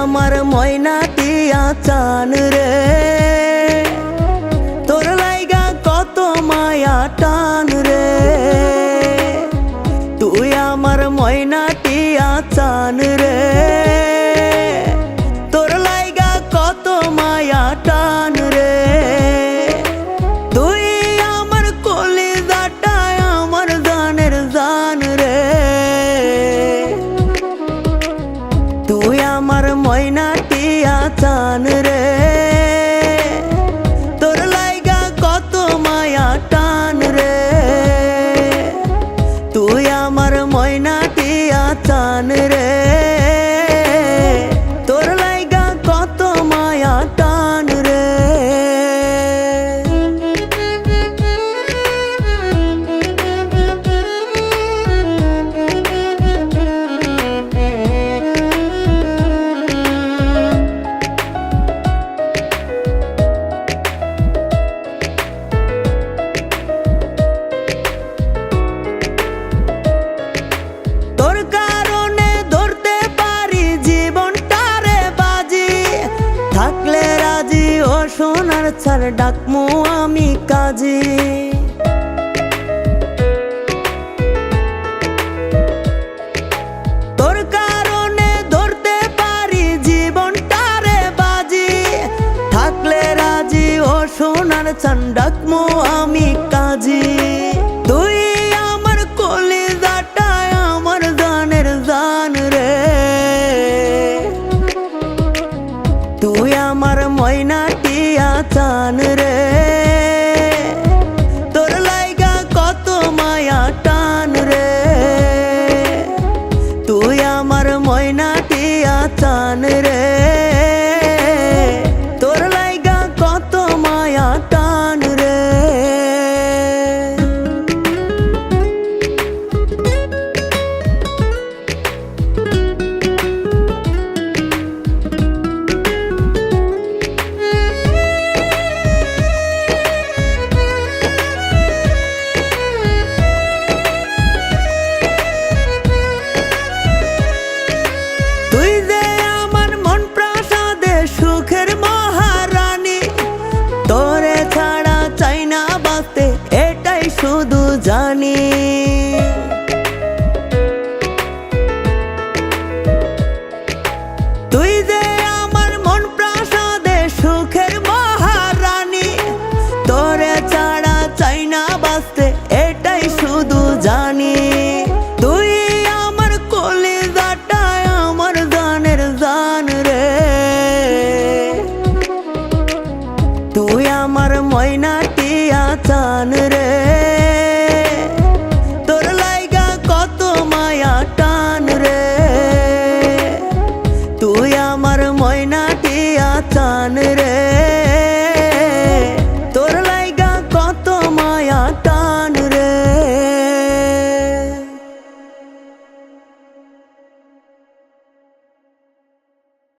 আমার ময়নাটিয়া চান রে, তোর লাইগা কত মায়া টান রে। তুই আমার ময়নাটিয়া চান রে, তোর লাইগা কত মায়া টান রে। তুই আমার কলিজাটা আমার জানের জান রে। তুই আমার ময়নাটিয়া চান রে, তোর লাইগা কত মায়া টান রে। তুই আমার ময়নাটিয়া চান রে, তোর লাইগা কত মায়া টান রে। তোর কারণে ধরতে পারি জীবনটারে বাজি, থাকলে রাজি ও সোনার ছাড় ডাকমু আমি কাজী। তোর কারণে ধরতে পারি জীবনটারে বাজি, থাকলে রাজি ও সোনার ছাড় ডাকমু আমি কাজী। তুই আমার কলিজাটা আমার জানের জান রে। তুই আমার ময়নাটিয়া চান রে, তোর লাইগা কত মায়া টান রে। তুই আমার ময়নাটিয়া চান রে, তোর লাইগা কত মায়া টান রে। তুই যে আমার মন প্রাসাদে সুখের মহারানী, তোরে ছাড়া চাই না বাঁচতে এটাই শুধু জানি। তুই যে আমার মন প্রাসাদে সুখের মহারানী, তোরে ছাড়া চাই না বাঁচতে এটাই শুধু জানি। তুই আমার কলিজাটা আমার জানের জান রে। তুই আমার ময়নাটিয়া চান রে, তোর লাইগা কত মায়া টান রে। তুই আমার ময়নাটিয়া চান রে,